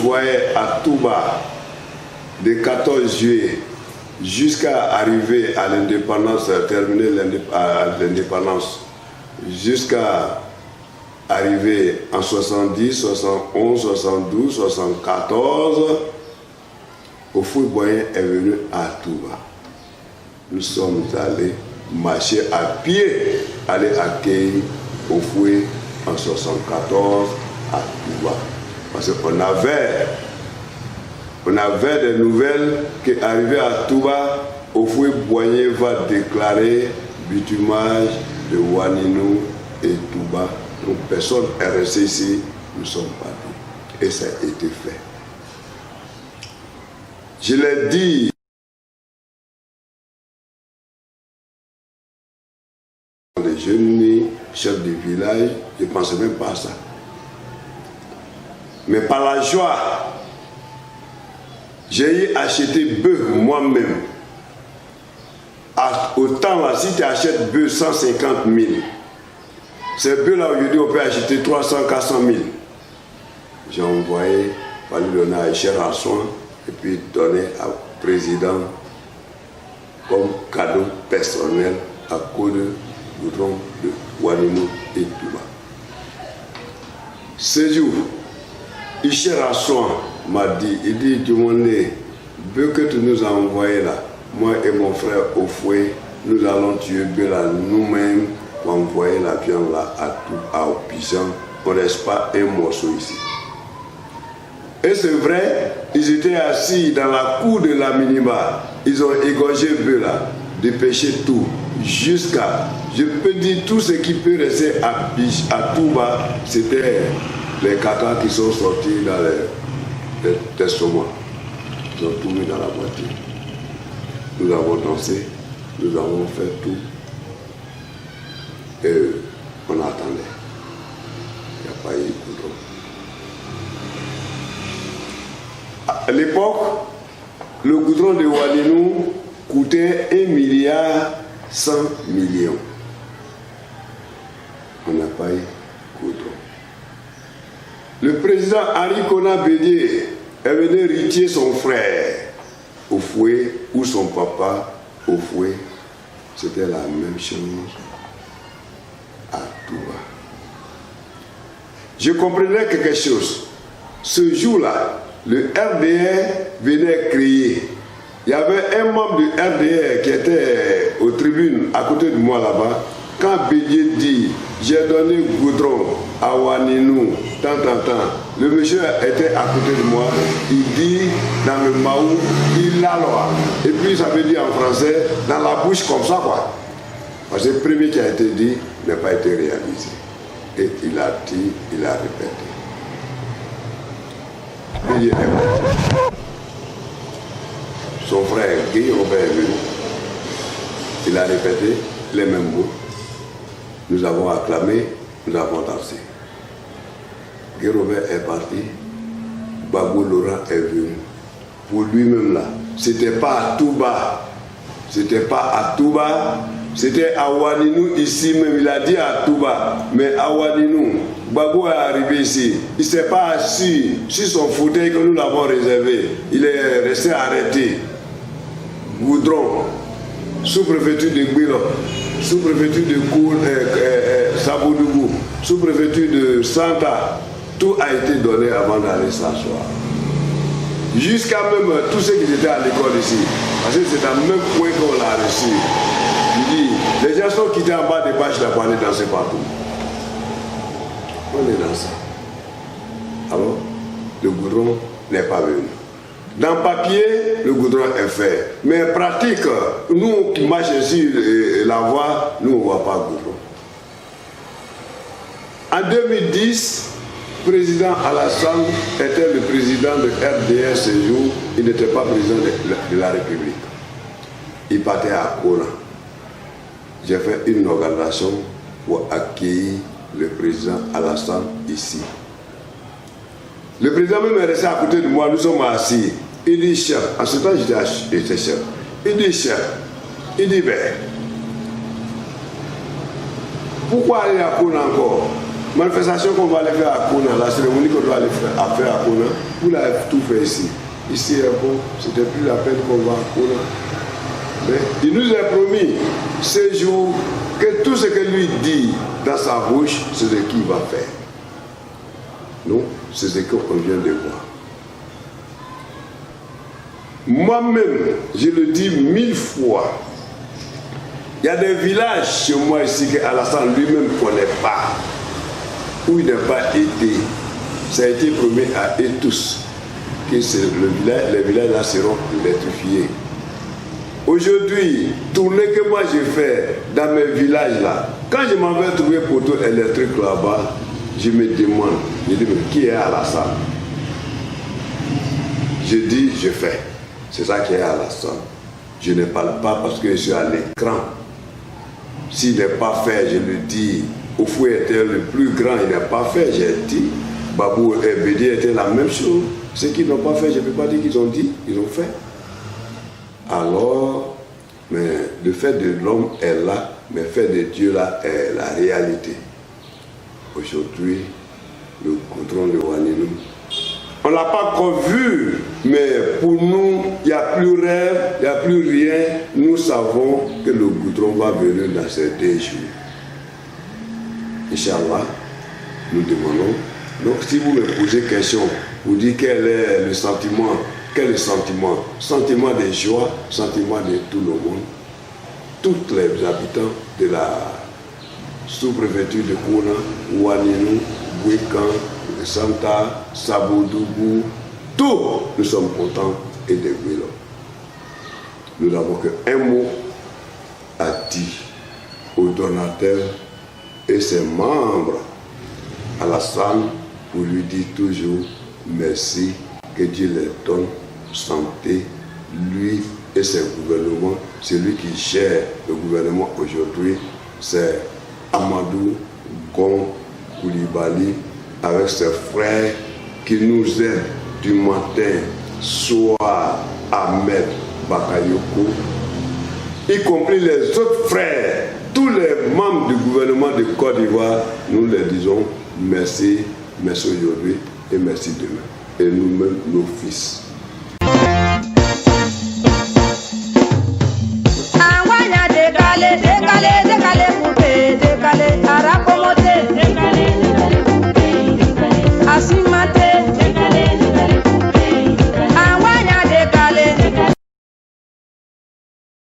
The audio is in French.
voyais à Touba, de 14 juillet jusqu'à arriver à l'indépendance, terminer l'indépendance, jusqu'à arriver en 70, 71, 72, 74, Houphouët-Boigny est venu à Touba. Nous sommes allés marcher à pied, aller accueillir Houphouët en 74 à Touba. Parce qu'on avait des nouvelles qu'arrivé à Touba, Houphouët-Boigny va déclarer bitumage de Ouadénou et Touba. Donc personne n'est resté ici, nous sommes partis. Et ça a été fait. Je l'ai dit. Les jeunes chefs de village, je ne pensais même pas à ça. Mais par la joie, j'ai acheté bœuf moi-même. Autant là, si tu achètes bœuf 150 000, ces bœufs-là, aujourd'hui, on peut acheter 300, 400 000. J'ai envoyé, pour lui donner à Cher à soin, et puis donner au président comme cadeau personnel à cause du goudron de Ouadénou et Touba. Ce jour, Cher à soin m'a dit, il dit, du monde, bœuf que tu nous as envoyé là, moi et mon frère Houphouët, nous allons tuer bœuf là nous-mêmes pour envoyer la viande là à Pigeon. On ne reste pas un morceau ici. Et c'est vrai, ils étaient assis dans la cour de la minibar. Ils ont égorgé bœuf là, dépêché tout, jusqu'à, je peux dire, tout ce qui peut rester à Touba, c'était les caca qui sont sortis dans les testaments. Ils ont tout mis dans la voiture. Nous avons dansé, nous avons fait tout. Et on attendait. Il n'y a pas eu de goudron. À l'époque, le goudron de Ouadénou coûtait 1,1 milliard. On n'a pas eu de goudron. Le président Henri Konan Bédié est venu ritier son frère Houphouët ou son papa Houphouët. C'était la même chose à Touba. Je comprenais quelque chose. Ce jour-là, le RDR venait crier. Il y avait un membre du RDR qui était aux tribunes à côté de moi là-bas. Quand Bédié dit « j'ai donné goudron à Ouadénou, tant, le monsieur était à côté de moi, il dit dans le maou, il l'a loi. Et puis ça veut dire en français, dans la bouche comme ça quoi. Parce que le premier qui a été dit n'a pas été réalisé. Et il a dit, il a répété. Bédié est mort. Son frère Guy Robert est venu. Il a répété les mêmes mots. Nous avons acclamé, nous avons dansé. Guy Robert est parti. Babou Laurent est venu. Pour lui-même là, c'était pas à Touba. C'était pas à Touba. C'était à Ouadénou ici même. Il a dit à Touba. Mais à Ouadénou, Babou est arrivé ici. Il ne s'est pas assis sur son fauteuil que nous l'avons réservé. Il est resté arrêté. Goudron, sous-préfecture de Gbilo, sous-préfecture de Sabodougou, sous-préfecture de Santa, tout a été donné avant d'aller s'asseoir. Jusqu'à même tous ceux qui étaient à l'école ici, parce que c'est dans le même point qu'on l'a reçu. Il dit, les gens sont quittés en bas des bâches là pour aller danser partout. On est dans ça. Alors, le goudron n'est pas venu. Dans le papier, le goudron est fait. Mais pratique, nous qui marchons sur la voie, nous on ne voit pas le goudron. En 2010, le président Alassane était le président de RDR ce jour. Il n'était pas président de la République. Il partait à Kona. J'ai fait une organisation pour accueillir le président Alassane ici. Le président même est resté à côté de moi, nous sommes assis. Il dit chef, en ce temps j'étais chef. Il dit chef, il dit ben, pourquoi aller à Kona encore? manifestation qu'on va aller faire à Kona, la cérémonie qu'on doit aller faire à Kona, vous l'avez tout fait ici. Ici, bon, c'était plus la peine qu'on va à Kona. Mais il nous a promis ce jour que tout ce que lui dit dans sa bouche, c'est ce qu'il va faire. Non, c'est ce qu'on vient de voir. Moi-même, je le dis 1000 fois. Il y a des villages chez moi ici qu'Alassane lui-même ne connaît pas, où il n'a pas été. Ça a été promis à eux tous que les villages là seront électrifiés. Aujourd'hui, tournée que moi j'ai fait dans mes villages là, quand je m'en vais trouver poteau électrique là-bas, je me demande, je dis, mais qui est Alassane? Je dis, je fais. C'est ça qui est Alassane. Je ne parle pas parce que je suis à l'écran. S'il n'est pas fait, je le dis. Oufou était le plus grand, il n'est pas fait, j'ai dit. Babou et Bédi étaient la même chose. Ceux qui n'ont pas fait, je ne peux pas dire qu'ils ont dit, ils ont fait. Alors, mais le fait de l'homme est là, mais le fait de Dieu là est la réalité. Aujourd'hui, nous rencontrons le Wanninou. On ne l'a pas encore vu, mais pour nous, il n'y a plus rêve, il n'y a plus rien. Nous savons que le goudron va venir dans ces 2 jours. Inch'Allah, nous demandons. Donc si vous me posez question, vous dites quel est le sentiment, quel est le sentiment? Sentiment de joie, sentiment de tout le monde. Tous les habitants de la sous-préfecture de Kona, Wanninou, Bouékan, Santa, Sabodougou, tous nous sommes contents et dégoûtés. Nous n'avons qu'un mot à dire aux donateurs et ses membres, Alassane, pour lui dire toujours merci, que Dieu les donne santé, lui et ses gouvernements. C'est lui qui gère le gouvernement aujourd'hui, c'est Amadou Gon Koulibaly, avec ses frères qui nous aident du matin, soir, Ahmed Bakayoko, y compris les autres frères, tous les membres du gouvernement de Côte d'Ivoire, nous leur disons merci, merci aujourd'hui et merci demain. Et nous-mêmes, nos fils.